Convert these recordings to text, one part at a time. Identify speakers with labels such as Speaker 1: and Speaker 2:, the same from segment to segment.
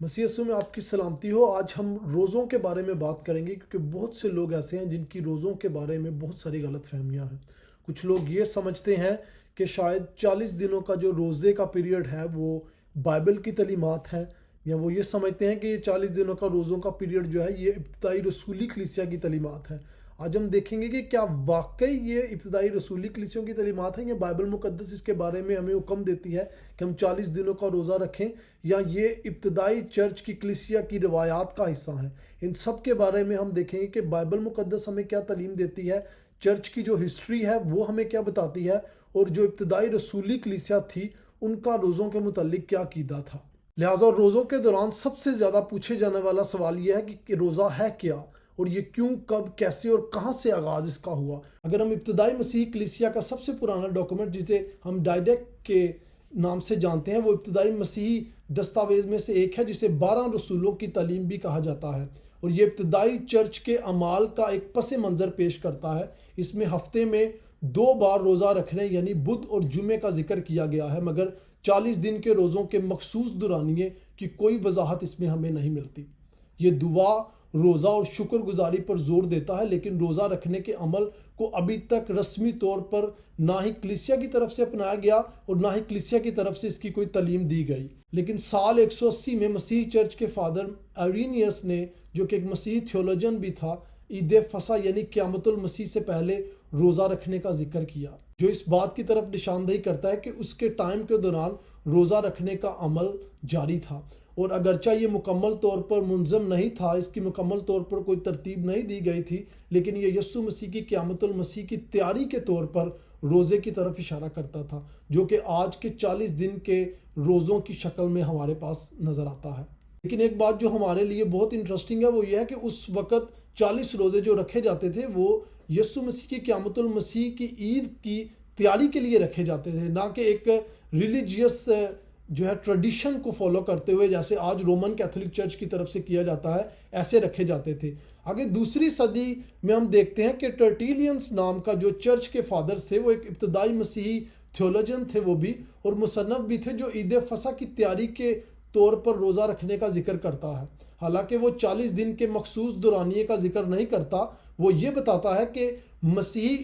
Speaker 1: مسیح یسوع میں آپ کی سلامتی ہو۔ آج ہم روزوں کے بارے میں بات کریں گے کیونکہ بہت سے لوگ ایسے ہیں جن کی روزوں کے بارے میں بہت ساری غلط فہمیاں ہیں۔ کچھ لوگ یہ سمجھتے ہیں کہ شاید 40 دنوں کا جو روزے کا پیریڈ ہے وہ بائبل کی تعلیمات ہیں، یا وہ یہ سمجھتے ہیں کہ یہ 40 دنوں کا روزوں کا پیریڈ جو ہے یہ ابتدائی رسولی کلیسیا کی تعلیمات ہے۔ آج ہم دیکھیں گے کہ کیا واقعی یہ ابتدائی رسولی کلیسیوں کی تعلیمات ہیں، یا بائبل مقدس اس کے بارے میں ہمیں حکم دیتی ہے کہ ہم 40 دنوں کا روزہ رکھیں، یا یہ ابتدائی چرچ کی کلیسیا کی روایات کا حصہ ہیں۔ ان سب کے بارے میں ہم دیکھیں گے کہ بائبل مقدس ہمیں کیا تعلیم دیتی ہے، چرچ کی جو ہسٹری ہے وہ ہمیں کیا بتاتی ہے، اور جو ابتدائی رسولی کلیسیا تھی ان کا روزوں کے متعلق کیا عقیدہ تھا۔ لہٰذا روزوں کے دوران سب سے زیادہ پوچھے جانے والا سوال یہ ہے کہ روزہ ہے کیا، اور یہ کیوں، کب، کیسے اور کہاں سے آغاز اس کا ہوا۔ اگر ہم ابتدائی مسیحی کلیسیا کا سب سے پرانا ڈاکومنٹ جسے ہم ڈائیڈیک کے نام سے جانتے ہیں، وہ ابتدائی مسیحی دستاویز میں سے ایک ہے جسے 12 رسولوں کی تعلیم بھی کہا جاتا ہے، اور یہ ابتدائی چرچ کے اعمال کا ایک پس منظر پیش کرتا ہے۔ اس میں ہفتے میں 2 بار روزہ رکھنے یعنی بدھ اور جمعے کا ذکر کیا گیا ہے، مگر 40 دن کے روزوں کے مخصوص دورانیے کی کوئی وضاحت اس میں ہمیں نہیں ملتی۔ یہ دعا، روزہ اور شکر گزاری پر زور دیتا ہے، لیکن روزہ رکھنے کے عمل کو ابھی تک رسمی طور پر نہ ہی کلیسیا کی طرف سے اپنایا گیا اور نہ ہی کلیسیا کی طرف سے اس کی کوئی تعلیم دی گئی۔ لیکن سال 180 میں مسیحی چرچ کے فادر آئرینیس نے، جو کہ ایک مسیحی تھیولوجن بھی تھا، عید فصح یعنی قیامت المسیح سے پہلے روزہ رکھنے کا ذکر کیا، جو اس بات کی طرف نشاندہی کرتا ہے کہ اس کے ٹائم کے دوران روزہ رکھنے کا عمل جاری تھا، اور اگرچہ یہ مکمل طور پر منظم نہیں تھا، اس کی مکمل طور پر کوئی ترتیب نہیں دی گئی تھی، لیکن یہ یسوع مسیح کی قیامت المسیح کی تیاری کے طور پر روزے کی طرف اشارہ کرتا تھا، جو کہ آج کے 40 دن کے روزوں کی شکل میں ہمارے پاس نظر آتا ہے۔ لیکن ایک بات جو ہمارے لیے بہت انٹرسٹنگ ہے وہ یہ ہے کہ اس وقت 40 روزے جو رکھے جاتے تھے وہ یسوع مسیح کی قیامت المسیح کی عید کی تیاری کے لیے رکھے جاتے تھے، نہ کہ ایک ریلیجیس جو ہے ٹریڈیشن کو فالو کرتے ہوئے جیسے آج رومن کیتھولک چرچ کی طرف سے کیا جاتا ہے، ایسے رکھے جاتے تھے۔ آگے دوسری صدی میں ہم دیکھتے ہیں کہ ٹرٹیلینس نام کا جو چرچ کے فادرز تھے، وہ ایک ابتدائی مسیحی تھیولوجن تھے وہ بھی، اور مصنف بھی تھے، جو عید فصح کی تیاری کے طور پر روزہ رکھنے کا ذکر کرتا ہے۔ حالانکہ وہ 40 دن کے مخصوص دورانیے کا ذکر نہیں کرتا، وہ یہ بتاتا ہے کہ مسیحی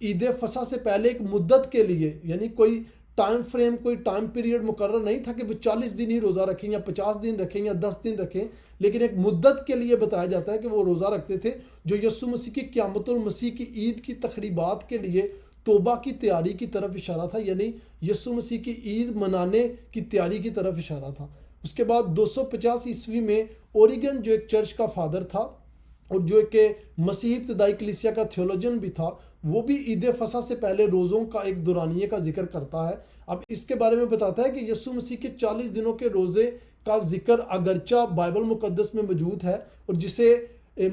Speaker 1: عید فصح سے پہلے ایک مدت کے لیے، یعنی کوئی ٹائم فریم، کوئی ٹائم پیریڈ مقرر نہیں تھا کہ وہ 40 دن ہی روزہ رکھیں یا 50 دن رکھیں یا 10 دن رکھیں، لیکن ایک مدت کے لیے بتایا جاتا ہے کہ وہ روزہ رکھتے تھے، جو یسوع مسیح کی قیامت المسیح کی عید کی تقریبات کے لیے توبہ کی تیاری کی طرف اشارہ تھا، یعنی یسوع مسیح کی عید منانے کی تیاری کی طرف اشارہ تھا۔ اس کے بعد 250 عیسوی میں اوریگن جو ایک چرچ کا فادر تھا اور جو ایک مسیحی ابتدائی کلیسیا کا تھیولوجن بھی تھا، وہ بھی عید فصح سے پہلے روزوں کا ایک دورانیے کا ذکر کرتا ہے۔ اب اس کے بارے میں بتاتا ہے کہ یسوع مسیح کے 40 دنوں کے روزے کا ذکر اگرچہ بائبل مقدس میں موجود ہے اور جسے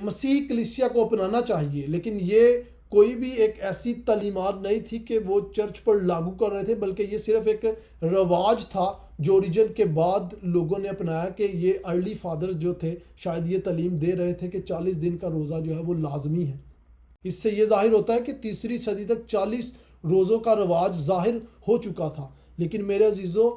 Speaker 1: مسیحی کلیسیا کو اپنانا چاہیے، لیکن یہ کوئی بھی ایک ایسی تعلیمات نہیں تھی کہ وہ چرچ پر لاگو کر رہے تھے، بلکہ یہ صرف ایک رواج تھا جو اوریجن کے بعد لوگوں نے اپنایا، کہ یہ ارلی فادرز جو تھے شاید یہ تعلیم دے رہے تھے کہ 40 دن کا روزہ جو ہے وہ لازمی ہے۔ اس سے یہ ظاہر ہوتا ہے کہ تیسری صدی تک 40 روزوں کا رواج ظاہر ہو چکا تھا۔ لیکن میرے عزیزو،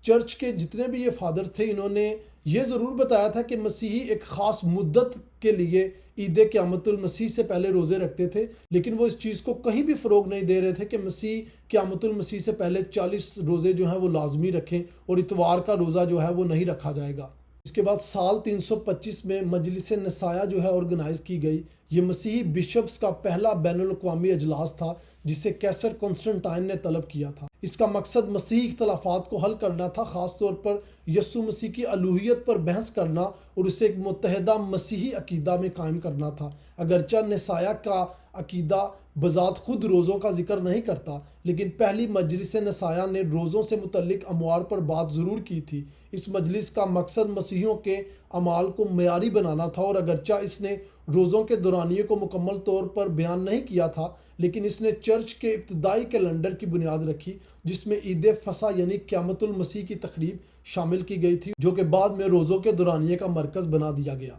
Speaker 1: چرچ کے جتنے بھی یہ فادر تھے، انہوں نے یہ ضرور بتایا تھا کہ مسیحی ایک خاص مدت کے لیے عید قیامت المسیح سے پہلے روزے رکھتے تھے، لیکن وہ اس چیز کو کہیں بھی فروغ نہیں دے رہے تھے کہ مسیح قیامت المسیح سے پہلے 40 روزے جو ہیں وہ لازمی رکھیں اور اتوار کا روزہ جو ہے وہ نہیں رکھا جائے گا۔ اس کے بعد سال 325 میں مجلس نسایہ جو ہے آرگنائز کی گئی۔ یہ مسیحی بشپس کا پہلا بین الاقوامی اجلاس تھا جسے کیسر کنسٹنٹائن نے طلب کیا تھا۔ اس کا مقصد مسیحی اختلافات کو حل کرنا تھا، خاص طور پر یسوع مسیح کی الوہیت پر بحث کرنا اور اسے ایک متحدہ مسیحی عقیدہ میں قائم کرنا تھا۔ اگرچہ نسایہ کا عقیدہ بذات خود روزوں کا ذکر نہیں کرتا، لیکن پہلی مجلس نسایہ نے روزوں سے متعلق اموار پر بات ضرور کی تھی۔ اس مجلس کا مقصد مسیحیوں کے اعمال کو معیاری بنانا تھا، اور اگرچہ اس نے روزوں کے دورانیے کو مکمل طور پر بیان نہیں کیا تھا، لیکن اس نے چرچ کے ابتدائی کیلنڈر کی بنیاد رکھی، جس میں عید فصح یعنی قیامت المسیح کی تقریب شامل کی گئی تھی، جو کہ بعد میں روزوں کے دورانیے کا مرکز بنا دیا گیا۔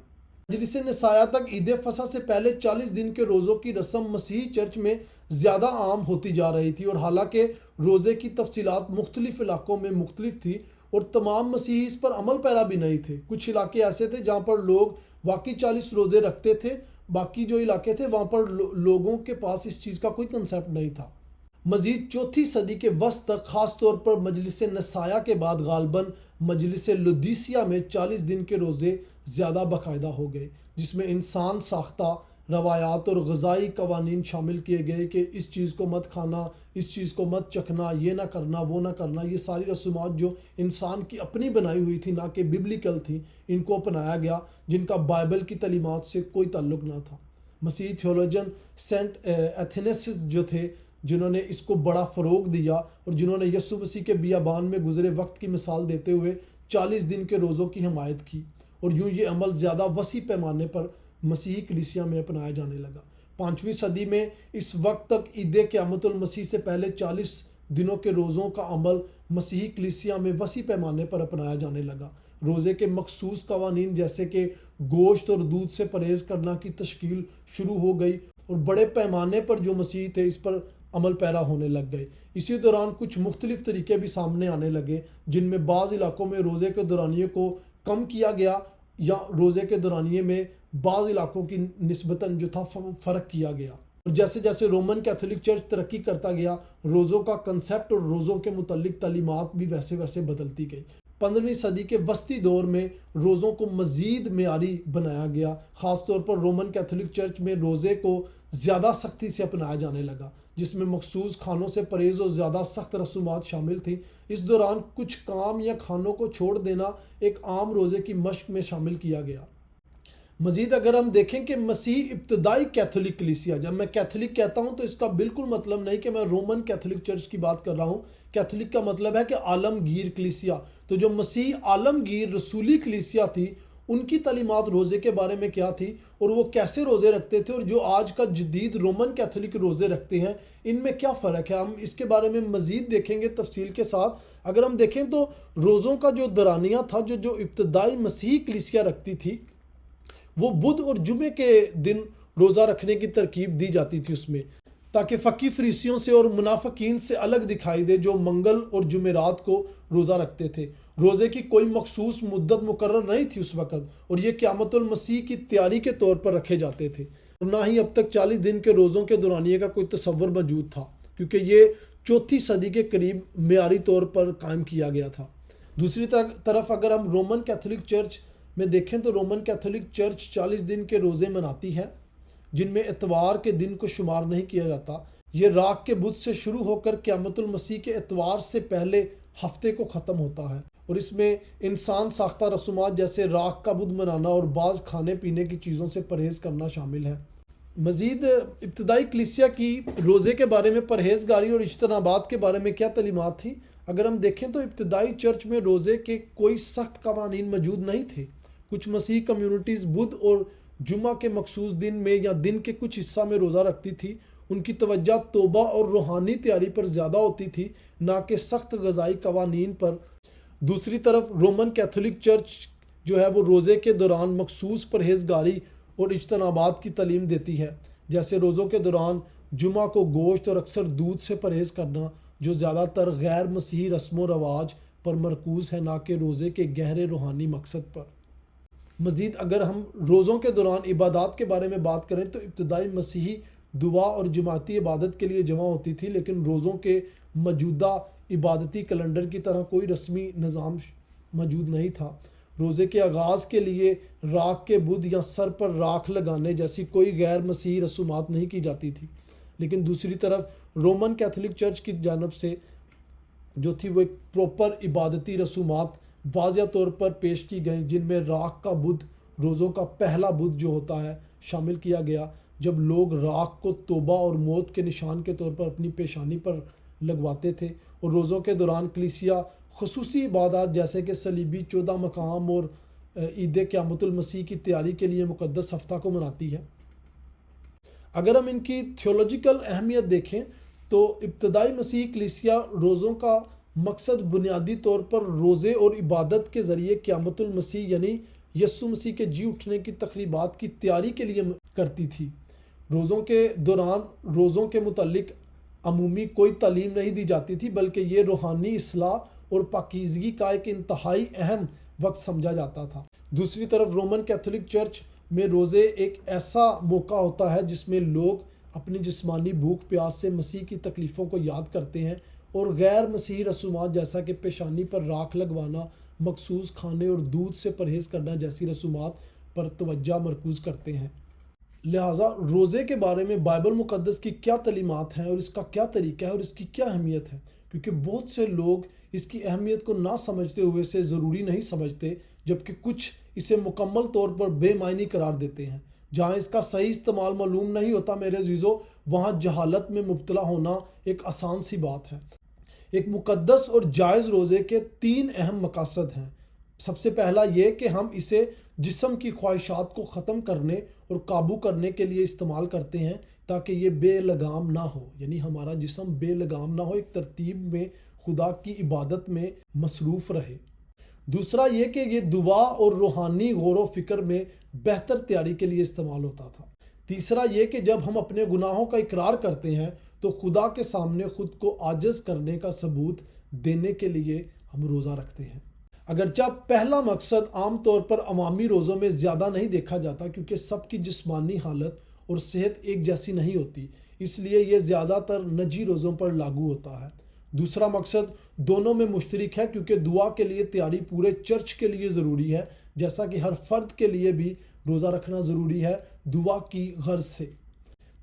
Speaker 1: مجلس نسایہ تک عید فصح سے پہلے 40 دن کے روزوں کی رسم مسیحی چرچ میں زیادہ عام ہوتی جا رہی تھی، اور حالانکہ روزے کی تفصیلات مختلف علاقوں میں مختلف تھی، اور تمام مسیحی اس پر عمل پیرا بھی نہیں تھے۔ کچھ علاقے ایسے تھے جہاں پر لوگ واقعی 40 روزے رکھتے تھے، باقی جو علاقے تھے وہاں پر لوگوں کے پاس اس چیز کا کوئی کنسیپٹ نہیں تھا۔ مزید چوتھی صدی کے وسط تک، خاص طور پر مجلس نسایا کے بعد، غالباً مجلس لودیسیا میں 40 دن کے روزے زیادہ باقاعدہ ہو گئے، جس میں انسان ساختہ روایات اور غذائی قوانین شامل کیے گئے کہ اس چیز کو مت کھانا، اس چیز کو مت چکھنا، یہ نہ کرنا، وہ نہ کرنا۔ یہ ساری رسومات جو انسان کی اپنی بنائی ہوئی تھی، نہ کہ ببلیکل تھی، ان کو اپنایا گیا، جن کا بائبل کی تعلیمات سے کوئی تعلق نہ تھا۔ مسیحی تھیولوجن سینٹ ایتھنسس جو تھے، جنہوں نے اس کو بڑا فروغ دیا اور جنہوں نے یسوع مسیح کے بیابان میں گزرے وقت کی مثال دیتے ہوئے 40 دن کے روزوں کی حمایت کی، اور یوں یہ عمل زیادہ وسیع پیمانے پر مسیحی کلیسیا میں اپنایا جانے لگا۔ 5ویں صدی میں اس وقت تک عید قیامت المسیح سے پہلے 40 دنوں کے روزوں کا عمل مسیحی کلیسیا میں وسیع پیمانے پر اپنایا جانے لگا۔ روزے کے مخصوص قوانین جیسے کہ گوشت اور دودھ سے پرہیز کرنا کی تشکیل شروع ہو گئی، اور بڑے پیمانے پر جو مسیحی تھے اس پر عمل پیرا ہونے لگ گئے۔ اسی دوران کچھ مختلف طریقے بھی سامنے آنے لگے، جن میں بعض علاقوں میں روزے کے دورانیے کو کم کیا گیا، یا روزے کے دورانیے میں بعض علاقوں کی نسبتاً جو تھا فرق کیا گیا۔ اور جیسے جیسے رومن کیتھولک چرچ ترقی کرتا گیا، روزوں کا کنسیپٹ اور روزوں کے متعلق تعلیمات بھی ویسے ویسے بدلتی گئی۔ 15ویں صدی کے وسطی دور میں روزوں کو مزید معیاری بنایا گیا، خاص طور پر رومن کیتھولک چرچ میں روزے کو زیادہ سختی سے اپنایا جانے لگا، جس میں مخصوص کھانوں سے پرہیز اور زیادہ سخت رسومات شامل تھیں۔ اس دوران کچھ کام یا کھانوں کو چھوڑ دینا ایک عام روزے کی مشق میں شامل کیا گیا۔ مزید اگر ہم دیکھیں کہ مسیح ابتدائی کیتھولک کلیسیا، جب میں کیتھولک کہتا ہوں تو اس کا بالکل مطلب نہیں کہ میں رومن کیتھولک چرچ کی بات کر رہا ہوں۔ کیتھولک کا مطلب ہے کہ عالمگیر کلیسیا۔ تو جو مسیح عالمگیر رسولی کلیسیا تھی، ان کی تعلیمات روزے کے بارے میں کیا تھی، اور وہ کیسے روزے رکھتے تھے، اور جو آج کا جدید رومن کیتھولک روزے رکھتے ہیں، ان میں کیا فرق ہے، ہم اس کے بارے میں مزید دیکھیں گے تفصیل کے ساتھ۔ اگر ہم دیکھیں تو روزوں کا جو دورانیہ تھا، جو ابتدائی مسیحی کلیسیا رکھتی تھی، وہ بدھ اور جمعے کے دن روزہ رکھنے کی ترکیب دی جاتی تھی اس میں، تاکہ فقی فریسیوں سے اور منافقین سے الگ دکھائی دے جو منگل اور جمعرات کو روزہ رکھتے تھے۔ روزے کی کوئی مخصوص مدت مقرر نہیں تھی اس وقت، اور یہ قیامت المسیح کی تیاری کے طور پر رکھے جاتے تھے، اور نہ ہی اب تک 40 دن کے روزوں کے دورانیے کا کوئی تصور موجود تھا، کیونکہ یہ 4 صدی کے قریب معیاری طور پر قائم کیا گیا تھا۔ دوسری طرف اگر ہم رومن کیتھولک چرچ میں دیکھیں تو رومن کیتھولک چرچ 40 دن کے روزے مناتی ہے، جن میں اتوار کے دن کو شمار نہیں کیا جاتا۔ یہ راک کے بدھ سے شروع ہو کر قیامت المسیح کے اتوار سے پہلے ہفتے کو ختم ہوتا ہے، اور اس میں انسان ساختہ رسومات جیسے راک کا بدھ منانا اور بعض کھانے پینے کی چیزوں سے پرہیز کرنا شامل ہے۔ مزید ابتدائی کلیسیا کی روزے کے بارے میں پرہیزگاری اور اجتنابات کے بارے میں کیا تعلیمات تھیں؟ اگر ہم دیکھیں تو ابتدائی چرچ میں روزے کے کوئی سخت قوانین موجود نہیں تھے۔ کچھ مسیحی کمیونٹیز بدھ اور جمعہ کے مخصوص دن میں یا دن کے کچھ حصہ میں روزہ رکھتی تھی۔ ان کی توجہ توبہ اور روحانی تیاری پر زیادہ ہوتی تھی، نہ کہ سخت غذائی قوانین پر۔ دوسری طرف رومن کیتھولک چرچ جو ہے وہ روزے کے دوران مخصوص پرہیزگاری اور اجتنابات کی تعلیم دیتی ہے، جیسے روزوں کے دوران جمعہ کو گوشت اور اکثر دودھ سے پرہیز کرنا، جو زیادہ تر غیر مسیحی رسم و رواج پر مرکوز ہے، نہ کہ روزے کے گہرے روحانی مقصد پر۔ مزید اگر ہم روزوں کے دوران عبادات کے بارے میں بات کریں تو ابتدائی مسیحی دعا اور جماعتی عبادت کے لیے جمع ہوتی تھی، لیکن روزوں کے موجودہ عبادتی کیلنڈر کی طرح کوئی رسمی نظام موجود نہیں تھا۔ روزے کے آغاز کے لیے راک کے بدھ یا سر پر راکھ لگانے جیسی کوئی غیر مسیحی رسومات نہیں کی جاتی تھی، لیکن دوسری طرف رومن کیتھولک چرچ کی جانب سے جو تھی وہ ایک پروپر عبادتی رسومات واضح طور پر پیش کی گئیں، جن میں راکھ کا بدھ، روزوں کا پہلا بدھ جو ہوتا ہے، شامل کیا گیا، جب لوگ راکھ کو توبہ اور موت کے نشان کے طور پر اپنی پیشانی پر لگواتے تھے، اور روزوں کے دوران کلیسیا خصوصی عبادات جیسے کہ صلیبی 14 مقام اور عید قیامت المسیح کی تیاری کے لیے مقدس ہفتہ کو مناتی ہے۔ اگر ہم ان کی تھیولوجیکل اہمیت دیکھیں تو ابتدائی مسیحی کلیسیا روزوں کا مقصد بنیادی طور پر روزے اور عبادت کے ذریعے قیامت المسیح یعنی یسوع مسیح کے جی اٹھنے کی تقریبات کی تیاری کے لیے کرتی تھی۔ روزوں کے دوران روزوں کے متعلق عمومی کوئی تعلیم نہیں دی جاتی تھی، بلکہ یہ روحانی اصلاح اور پاکیزگی کا ایک انتہائی اہم وقت سمجھا جاتا تھا۔ دوسری طرف رومن کیتھولک چرچ میں روزے ایک ایسا موقع ہوتا ہے جس میں لوگ اپنی جسمانی بھوک پیاس سے مسیح کی تکلیفوں کو یاد کرتے ہیں اور غیر مسیحی رسومات جیسا کہ پیشانی پر راکھ لگوانا، مخصوص کھانے اور دودھ سے پرہیز کرنا جیسی رسومات پر توجہ مرکوز کرتے ہیں۔ لہٰذا روزے کے بارے میں بائبل مقدس کی کیا تعلیمات ہیں اور اس کا کیا طریقہ ہے اور اس کی کیا اہمیت ہے، کیونکہ بہت سے لوگ اس کی اہمیت کو نہ سمجھتے ہوئے اسے ضروری نہیں سمجھتے، جبکہ کچھ اسے مکمل طور پر بے معنی قرار دیتے ہیں۔ جہاں اس کا صحیح استعمال معلوم نہیں ہوتا میرے عزیزو، وہاں جہالت میں مبتلا ہونا ایک آسان سی بات ہے۔ ایک مقدس اور جائز روزے کے 3 اہم مقاصد ہیں۔ سب سے پہلا یہ کہ ہم اسے جسم کی خواہشات کو ختم کرنے اور قابو کرنے کے لیے استعمال کرتے ہیں تاکہ یہ بے لگام نہ ہو، یعنی ہمارا جسم بے لگام نہ ہو، ایک ترتیب میں خدا کی عبادت میں مصروف رہے۔ دوسرا یہ کہ یہ دعا اور روحانی غور و فکر میں بہتر تیاری کے لیے استعمال ہوتا تھا۔ تیسرا یہ کہ جب ہم اپنے گناہوں کا اقرار کرتے ہیں تو خدا کے سامنے خود کو عاجز کرنے کا ثبوت دینے کے لیے ہم روزہ رکھتے ہیں۔ اگرچہ پہلا مقصد عام طور پر عوامی روزوں میں زیادہ نہیں دیکھا جاتا کیونکہ سب کی جسمانی حالت اور صحت ایک جیسی نہیں ہوتی، اس لیے یہ زیادہ تر نجی روزوں پر لاگو ہوتا ہے۔ دوسرا مقصد دونوں میں مشترک ہے کیونکہ دعا کے لیے تیاری پورے چرچ کے لیے ضروری ہے، جیسا کہ ہر فرد کے لیے بھی روزہ رکھنا ضروری ہے دعا کی غرض سے۔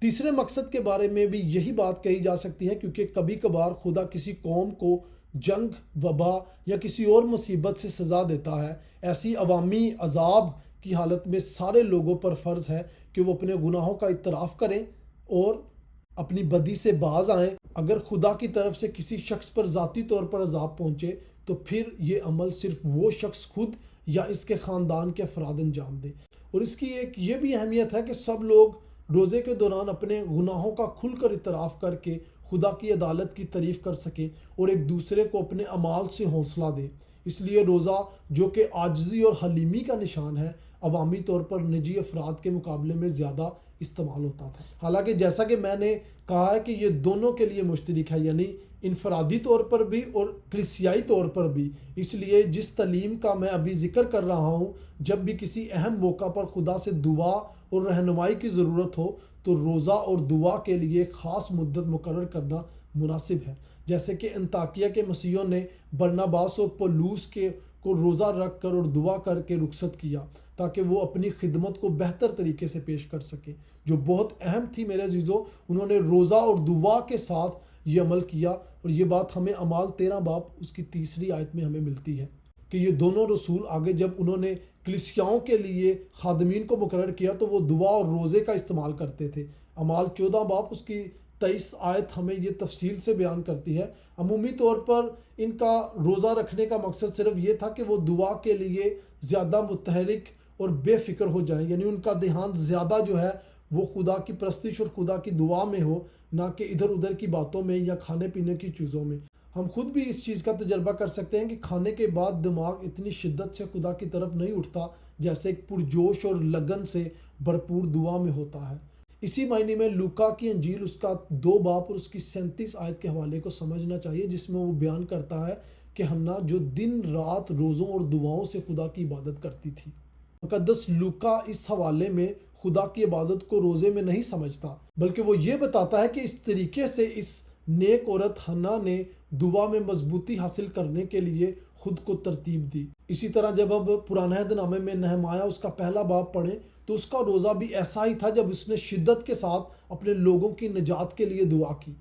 Speaker 1: تیسرے مقصد کے بارے میں بھی یہی بات کہی جا سکتی ہے کیونکہ کبھی کبھار خدا کسی قوم کو جنگ، وبا یا کسی اور مصیبت سے سزا دیتا ہے۔ ایسی عوامی عذاب کی حالت میں سارے لوگوں پر فرض ہے کہ وہ اپنے گناہوں کا اعتراف کریں اور اپنی بدی سے باز آئیں۔ اگر خدا کی طرف سے کسی شخص پر ذاتی طور پر عذاب پہنچے تو پھر یہ عمل صرف وہ شخص خود یا اس کے خاندان کے افراد انجام دیں۔ اور اس کی ایک یہ بھی اہمیت ہے کہ سب لوگ روزے کے دوران اپنے گناہوں کا کھل کر اعتراف کر کے خدا کی عدالت کی تعریف کر سکیں اور ایک دوسرے کو اپنے اعمال سے حوصلہ دیں۔ اس لیے روزہ جو کہ عاجزی اور حلیمی کا نشان ہے، عوامی طور پر نجی افراد کے مقابلے میں زیادہ استعمال ہوتا تھا۔ حالانکہ جیسا کہ میں نے کہا ہے کہ یہ دونوں کے لیے مشترک ہے، یعنی انفرادی طور پر بھی اور کلیسیائی طور پر بھی۔ اس لیے جس تعلیم کا میں ابھی ذکر کر رہا ہوں، جب بھی کسی اہم موقع پر خدا سے دعا اور رہنمائی کی ضرورت ہو تو روزہ اور دعا کے لیے خاص مدت مقرر کرنا مناسب ہے، جیسے کہ انطاکیہ کے مسیحیوں نے برناباس اور پولوس کو روزہ رکھ کر اور دعا کر کے رخصت کیا تاکہ وہ اپنی خدمت کو بہتر طریقے سے پیش کر سکیں، جو بہت اہم تھی میرے عزیزو۔ انہوں نے روزہ اور دعا کے ساتھ یہ عمل کیا، اور یہ بات ہمیں اعمال 13 باب اس کی 3 آیت میں ہمیں ملتی ہے کہ یہ دونوں رسول آگے جب انہوں نے کلیسیاؤں کے لیے خادمین کو مقرر کیا تو وہ دعا اور روزے کا استعمال کرتے تھے۔ اعمال 14 باب اس کی 23 آیت ہمیں یہ تفصیل سے بیان کرتی ہے۔ عمومی طور پر ان کا روزہ رکھنے کا مقصد صرف یہ تھا کہ وہ دعا کے لیے زیادہ متحرک اور بے فکر ہو جائیں، یعنی ان کا دھیان زیادہ جو ہے وہ خدا کی پرستش اور خدا کی دعا میں ہو، نہ کہ ادھر ادھر کی باتوں میں یا کھانے پینے کی چیزوں میں۔ ہم خود بھی اس چیز کا تجربہ کر سکتے ہیں کہ کھانے کے بعد دماغ اتنی شدت سے خدا کی طرف نہیں اٹھتا جیسے ایک پرجوش اور لگن سے بھرپور دعا میں ہوتا ہے۔ اسی معنی میں لوکا کی انجیل اس کا 2 باب اور اس کی 37 آیت کے حوالے کو سمجھنا چاہیے، جس میں وہ بیان کرتا ہے کہ حنا جو دن رات روزوں اور دعاؤں سے خدا کی عبادت کرتی تھی۔ مقدس لوکا اس حوالے میں خدا کی عبادت کو روزے میں نہیں سمجھتا، بلکہ وہ یہ بتاتا ہے کہ اس طریقے سے اس نیک عورت حنا نے دعا میں مضبوطی حاصل کرنے کے لیے خود کو ترتیب دی۔ اسی طرح جب اب پرانے عہد نامے میں نہمایہ اس کا 1 باب پڑھیں تو اس کا روزہ بھی ایسا ہی تھا جب اس نے شدت کے ساتھ اپنے لوگوں کی نجات کے لیے دعا کی۔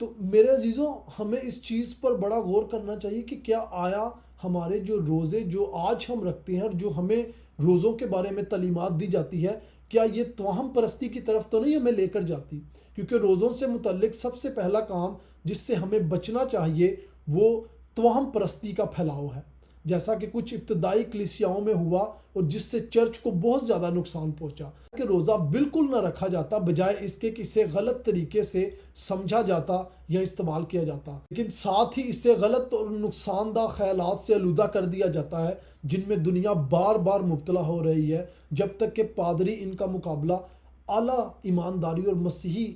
Speaker 1: تو میرے عزیزوں، ہمیں اس چیز پر بڑا غور کرنا چاہیے کہ کیا آیا ہمارے جو روزے جو آج ہم رکھتے ہیں اور جو ہمیں روزوں کے بارے میں تعلیمات دی جاتی ہے، کیا یہ توہم پرستی کی طرف تو نہیں ہمیں لے کر جاتی؟ کیونکہ روزوں سے متعلق سب سے پہلا کام جس سے ہمیں بچنا چاہیے وہ توہم پرستی کا پھیلاؤ ہے، جیسا کہ کچھ ابتدائی کلیسیاؤں میں ہوا اور جس سے چرچ کو بہت زیادہ نقصان پہنچا کہ روزہ بالکل نہ رکھا جاتا، بجائے اس کے کہ اسے غلط طریقے سے سمجھا جاتا یا استعمال کیا جاتا، لیکن ساتھ ہی اس سے غلط اور نقصان دہ خیالات سے آلودہ کر دیا جاتا ہے جن میں دنیا بار بار مبتلا ہو رہی ہے، جب تک کہ پادری ان کا مقابلہ اعلیٰ ایمانداری اور مسیحی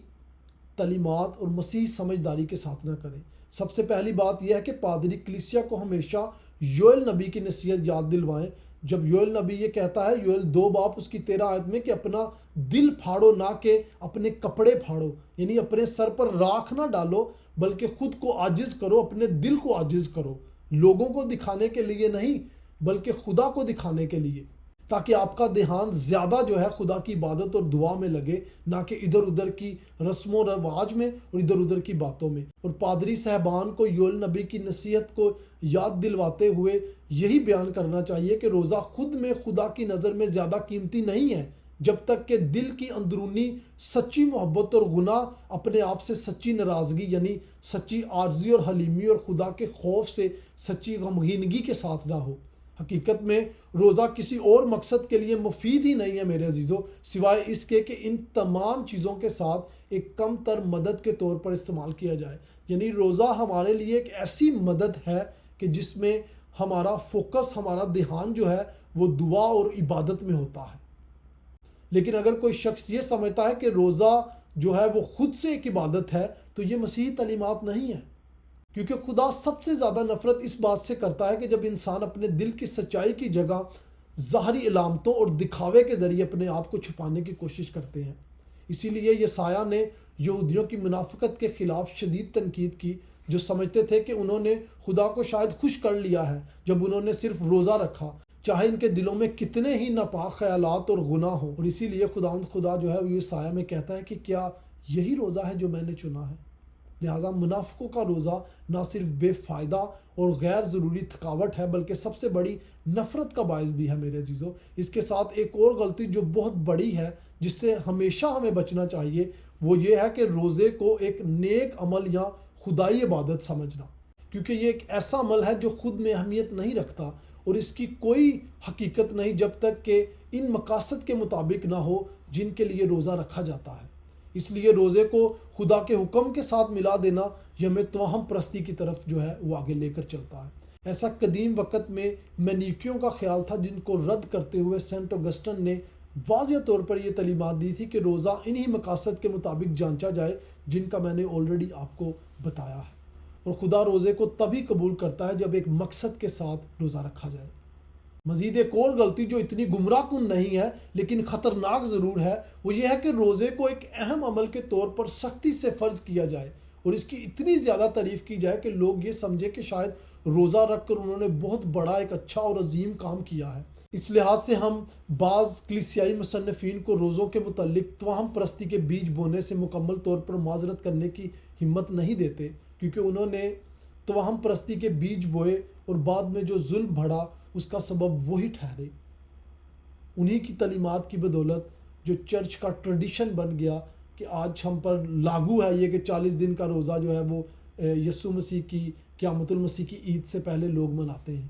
Speaker 1: تعلیمات اور مسیحی سمجھداری کے ساتھ نہ کریں۔ سب سے پہلی بات یہ ہے کہ پادری کلیسیا کو ہمیشہ یوئیل نبی کی نصیحت یاد دلوائیں. جب یوئیل نبی یہ کہتا ہے یوئیل 2 باب اس کی 13 آیت میں کہ اپنا دل پھاڑو نہ کہ اپنے کپڑے پھاڑو، یعنی اپنے سر پر راکھ نہ ڈالو بلکہ خود کو عاجز کرو، اپنے دل کو عاجز کرو، لوگوں کو دکھانے کے لیے نہیں بلکہ خدا کو دکھانے کے لیے، تاکہ آپ کا دھیان زیادہ جو ہے خدا کی عبادت اور دعا میں لگے، نہ کہ ادھر ادھر کی رسم و رواج میں اور ادھر ادھر کی باتوں میں. اور پادری صاحبان کو یوئیل نبی کی نصیحت کو یاد دلواتے ہوئے یہی بیان کرنا چاہیے کہ روزہ خود میں خدا کی نظر میں زیادہ قیمتی نہیں ہے جب تک کہ دل کی اندرونی سچی محبت اور گناہ اپنے آپ سے سچی ناراضگی یعنی سچی عاجزی اور حلیمی اور خدا کے خوف سے سچی غمگینگی کے ساتھ نہ ہو. حقیقت میں روزہ کسی اور مقصد کے لیے مفید ہی نہیں ہے میرے عزیزو، سوائے اس کے کہ ان تمام چیزوں کے ساتھ ایک کم تر مدد کے طور پر استعمال کیا جائے. یعنی روزہ ہمارے لیے ایک ایسی مدد ہے کہ جس میں ہمارا فوکس، ہمارا دھیان جو ہے وہ دعا اور عبادت میں ہوتا ہے. لیکن اگر کوئی شخص یہ سمجھتا ہے کہ روزہ جو ہے وہ خود سے ایک عبادت ہے تو یہ مسیحی تعلیمات نہیں ہے، کیونکہ خدا سب سے زیادہ نفرت اس بات سے کرتا ہے کہ جب انسان اپنے دل کی سچائی کی جگہ ظاہری علامتوں اور دکھاوے کے ذریعے اپنے آپ کو چھپانے کی کوشش کرتے ہیں. اسی لیے یسایہ نے یہودیوں کی منافقت کے خلاف شدید تنقید کی، جو سمجھتے تھے کہ انہوں نے خدا کو شاید خوش کر لیا ہے جب انہوں نے صرف روزہ رکھا، چاہے ان کے دلوں میں کتنے ہی ناپاک خیالات اور گناہ ہوں. اور اسی لیے خدا جو ہے وہ یسایہ میں کہتا ہے کہ کیا یہی روزہ ہے جو میں نے چنا ہے؟ لہٰذا منافقوں کا روزہ نہ صرف بے فائدہ اور غیر ضروری تھکاوٹ ہے بلکہ سب سے بڑی نفرت کا باعث بھی ہے میرے عزیزو. اس کے ساتھ ایک اور غلطی جو بہت بڑی ہے جس سے ہمیشہ ہمیں بچنا چاہیے وہ یہ ہے کہ روزے کو ایک نیک عمل یا خدائی عبادت سمجھنا، کیونکہ یہ ایک ایسا عمل ہے جو خود میں اہمیت نہیں رکھتا اور اس کی کوئی حقیقت نہیں جب تک کہ ان مقاصد کے مطابق نہ ہو جن کے لیے روزہ رکھا جاتا ہے. اس لیے روزے کو خدا کے حکم کے ساتھ ملا دینا یہ ہمیں توہم پرستی کی طرف جو ہے وہ آگے لے کر چلتا ہے. ایسا قدیم وقت میں مینیکیوں کا خیال تھا جن کو رد کرتے ہوئے سینٹ اگسٹن نے واضح طور پر یہ تعلیمات دی تھی کہ روزہ انہی مقاصد کے مطابق جانچا جائے جن کا میں نے آلریڈی آپ کو بتایا ہے. اور خدا روزے کو تبھی قبول کرتا ہے جب ایک مقصد کے ساتھ روزہ رکھا جائے. مزید ایک اور غلطی جو اتنی گمراہ کن نہیں ہے لیکن خطرناک ضرور ہے وہ یہ ہے کہ روزے کو ایک اہم عمل کے طور پر سختی سے فرض کیا جائے اور اس کی اتنی زیادہ تعریف کی جائے کہ لوگ یہ سمجھے کہ شاید روزہ رکھ کر انہوں نے بہت بڑا ایک اچھا اور عظیم کام کیا ہے. اس لحاظ سے ہم بعض کلیسیائی مصنفین کو روزوں کے متعلق توہم پرستی کے بیج بونے سے مکمل طور پر معذرت کرنے کی ہمت نہیں دیتے، کیونکہ انہوں نے توہم پرستی کے بیج بوئے اور بعد میں جو ظلم بڑھا اس کا سبب وہی ٹھہرے. انہی کی تعلیمات کی بدولت جو چرچ کا ٹریڈیشن بن گیا کہ آج ہم پر لاگو ہے یہ کہ 40 دن کا روزہ جو ہے وہ یسوع مسیح کی قیامت المسیح کی عید سے پہلے لوگ مناتے ہیں.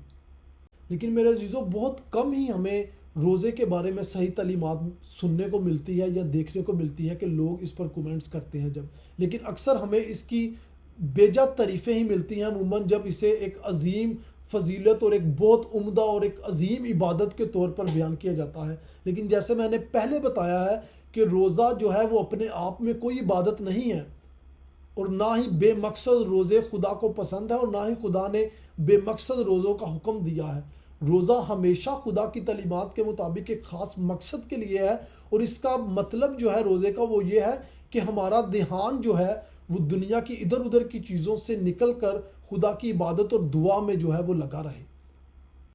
Speaker 1: لیکن میرے عزیزو بہت کم ہی ہمیں روزے کے بارے میں صحیح تعلیمات سننے کو ملتی ہے یا دیکھنے کو ملتی ہے کہ لوگ اس پر کومنٹس کرتے ہیں لیکن اکثر ہمیں اس کی بیجا تعریفیں ہی ملتی ہیں عموماً جب اسے ایک عظیم فضیلت اور ایک بہت عمدہ اور ایک عظیم عبادت کے طور پر بیان کیا جاتا ہے. لیکن جیسے میں نے پہلے بتایا ہے کہ روزہ جو ہے وہ اپنے آپ میں کوئی عبادت نہیں ہے اور نہ ہی بے مقصد روزے خدا کو پسند ہے اور نہ ہی خدا نے بے مقصد روزوں کا حکم دیا ہے. روزہ ہمیشہ خدا کی تعلیمات کے مطابق ایک خاص مقصد کے لیے ہے اور اس کا مطلب جو ہے روزے کا وہ یہ ہے کہ ہمارا دھیان جو ہے وہ دنیا کی ادھر ادھر کی چیزوں سے نکل کر خدا کی عبادت اور دعا میں جو ہے وہ لگا رہے.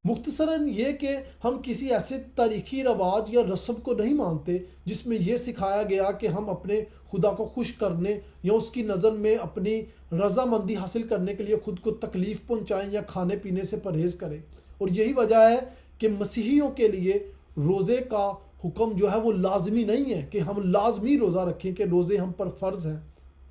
Speaker 1: مختصراً یہ کہ ہم کسی ایسے تاریخی رواج یا رسم کو نہیں مانتے جس میں یہ سکھایا گیا کہ ہم اپنے خدا کو خوش کرنے یا اس کی نظر میں اپنی رضامندی حاصل کرنے کے لیے خود کو تکلیف پہنچائیں یا کھانے پینے سے پرہیز کریں. اور یہی وجہ ہے کہ مسیحیوں کے لیے روزے کا حکم جو ہے وہ لازمی نہیں ہے کہ ہم لازمی روزہ رکھیں کہ روزے ہم پر فرض ہیں،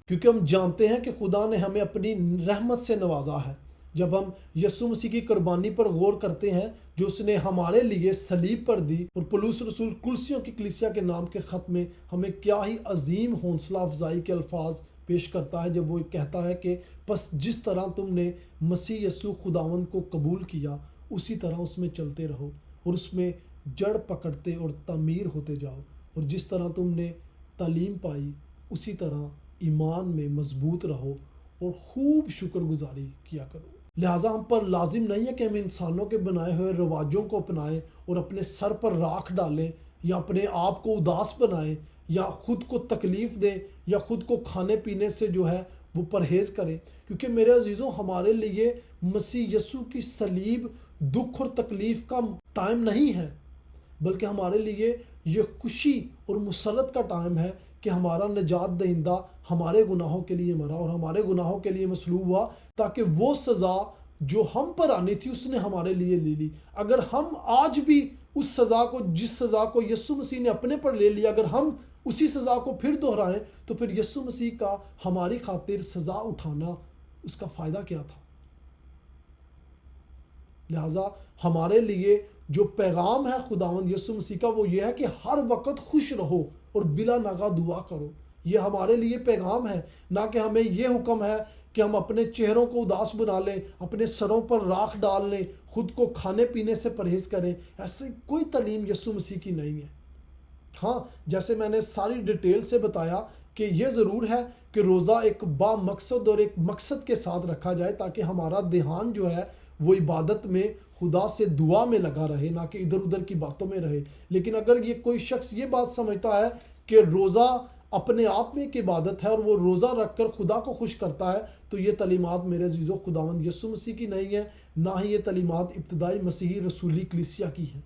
Speaker 1: کیونکہ ہم جانتے ہیں کہ خدا نے ہمیں اپنی رحمت سے نوازا ہے. جب ہم یسوع مسیح کی قربانی پر غور کرتے ہیں جو اس نے ہمارے لیے صلیب پر دی، اور پولس رسول کلسیوں کی کلیسیا کے نام کے خط میں ہمیں کیا ہی عظیم حوصلہ افزائی کے الفاظ پیش کرتا ہے جب وہ کہتا ہے کہ پس جس طرح تم نے مسیح یسوع خداوند کو قبول کیا اسی طرح اس میں چلتے رہو اور اس میں جڑ پکڑتے اور تعمیر ہوتے جاؤ، اور جس طرح تم نے تعلیم پائی اسی طرح ایمان میں مضبوط رہو اور خوب شکر گزاری کیا کرو۔ لہٰذا ہم پر لازم نہیں ہے کہ ہم انسانوں کے بنائے ہوئے رواجوں کو اپنائیں اور اپنے سر پر راکھ ڈالیں یا اپنے آپ کو اداس بنائیں یا خود کو تکلیف دیں یا خود کو کھانے پینے سے جو ہے وہ پرہیز کریں، کیونکہ میرے عزیزوں ہمارے لیے مسیح یسوع کی صلیب دکھ اور تکلیف کا ٹائم نہیں ہے، بلکہ ہمارے لیے یہ خوشی اور مسرت کا ٹائم ہے کہ ہمارا نجات دہندہ ہمارے گناہوں کے لیے مرا اور ہمارے گناہوں کے لیے مصلوب ہوا، تاکہ وہ سزا جو ہم پر آنی تھی اس نے ہمارے لیے لے لی۔ اگر ہم آج بھی اس سزا کو، جس سزا کو یسوع مسیح نے اپنے پر لے لیا، اگر ہم اسی سزا کو پھر دہرائیں تو پھر یسوع مسیح کا ہماری خاطر سزا اٹھانا اس کا فائدہ کیا تھا؟ لہٰذا ہمارے لیے جو پیغام ہے خداوند یسوع مسیح کا وہ یہ ہے کہ ہر وقت خوش رہو اور بلا ناغہ دعا کرو۔ یہ ہمارے لیے پیغام ہے، نہ کہ ہمیں یہ حکم ہے کہ ہم اپنے چہروں کو اداس بنا لیں، اپنے سروں پر راکھ ڈال لیں، خود کو کھانے پینے سے پرہیز کریں۔ ایسی کوئی تعلیم یسوع مسیح کی نہیں ہے۔ ہاں، جیسے میں نے ساری ڈیٹیل سے بتایا کہ یہ ضرور ہے کہ روزہ ایک با مقصد اور ایک مقصد کے ساتھ رکھا جائے تاکہ ہمارا دھیان جو ہے وہ عبادت میں، خدا سے دعا میں لگا رہے، نہ کہ ادھر ادھر کی باتوں میں رہے۔ لیکن اگر یہ کوئی شخص یہ بات سمجھتا ہے کہ روزہ اپنے آپ میں ایک عبادت ہے اور وہ روزہ رکھ کر خدا کو خوش کرتا ہے، تو یہ تعلیمات میرے عزیزو خداوند یسوع مسیح کی نہیں ہے، نہ ہی یہ تعلیمات ابتدائی مسیحی رسولی کلیسیا کی ہیں۔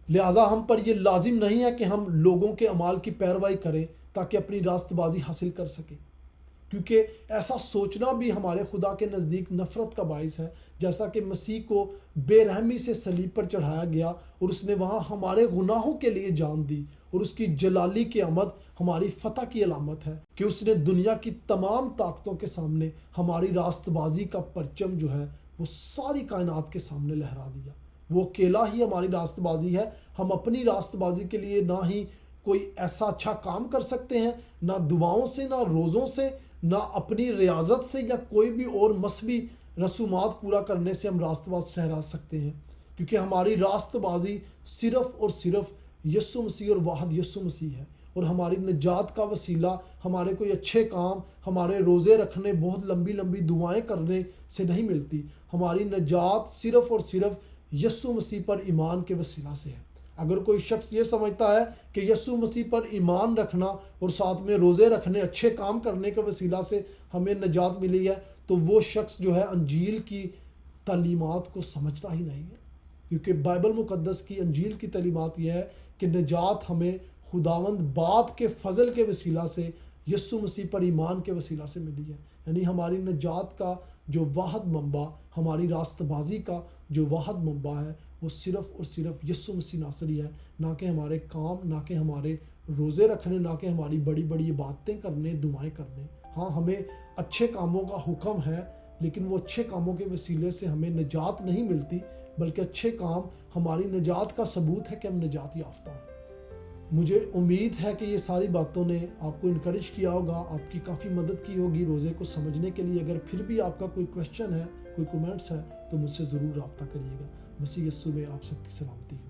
Speaker 1: لہٰذا ہم پر یہ لازم نہیں ہے کہ ہم لوگوں کے اعمال کی پیروی کریں تاکہ اپنی راست بازی حاصل کر سکیں، کیونکہ ایسا سوچنا بھی ہمارے خدا کے نزدیک نفرت کا باعث ہے۔ جیسا کہ مسیح کو بے رحمی سے صلیب پر چڑھایا گیا اور اس نے وہاں ہمارے گناہوں کے لیے جان دی، اور اس کی جلالی کی آمد ہماری فتح کی علامت ہے کہ اس نے دنیا کی تمام طاقتوں کے سامنے ہماری راست بازی کا پرچم جو ہے وہ ساری کائنات کے سامنے لہرا دیا۔ وہ اکیلا ہی ہماری راست بازی ہے۔ ہم اپنی راست بازی کے لیے نہ ہی کوئی ایسا اچھا کام کر سکتے ہیں، نہ دعاؤں سے، نہ روزوں سے، نہ اپنی ریاضت سے یا کوئی بھی اور مذہبی رسومات پورا کرنے سے ہم راست باز ٹھہرا سکتے ہیں، کیونکہ ہماری راست بازی صرف اور صرف یسوع مسیح اور واحد یسوع مسیح ہے۔ اور ہماری نجات کا وسیلہ ہمارے کوئی اچھے کام، ہمارے روزے رکھنے، بہت لمبی لمبی دعائیں کرنے سے نہیں ملتی۔ ہماری نجات صرف اور صرف یسوع مسیح پر ایمان کے وسیلہ سے ہے۔ اگر کوئی شخص یہ سمجھتا ہے کہ یسوع مسیح پر ایمان رکھنا اور ساتھ میں روزے رکھنے، اچھے کام کرنے کے وسیلہ سے ہمیں نجات ملی ہے، تو وہ شخص جو ہے انجیل کی تعلیمات کو سمجھتا ہی نہیں ہے، کیونکہ بائبل مقدس کی انجیل کی تعلیمات یہ ہے کہ نجات ہمیں خداوند باپ کے فضل کے وسیلہ سے، یسوع مسیح پر ایمان کے وسیلہ سے ملی ہے۔ یعنی ہماری نجات کا جو واحد منبع، ہماری راست بازی کا جو واحد منبع ہے، وہ صرف اور صرف یسوع مسیح ناصری ہے، نہ کہ ہمارے کام، نہ کہ ہمارے روزے رکھنے، نہ کہ ہماری بڑی بڑی باتیں کرنے، دعائیں کرنے۔ ہاں، ہمیں اچھے کاموں کا حکم ہے، لیکن وہ اچھے کاموں کے وسیلے سے ہمیں نجات نہیں ملتی، بلکہ اچھے کام ہماری نجات کا ثبوت ہے کہ ہم نجات یافتہ ہیں۔ مجھے امید ہے کہ یہ ساری باتوں نے آپ کو انکریج کیا ہوگا، آپ کی کافی مدد کی ہوگی روزے کو سمجھنے کے لیے۔ اگر پھر بھی آپ کا کوئی کویشچن ہے، کوئی کومنٹس ہے، تو مجھ سے ضرور رابطہ کریے گا۔ مسیح یسوع میں آپ سب کی سلامتی ہو۔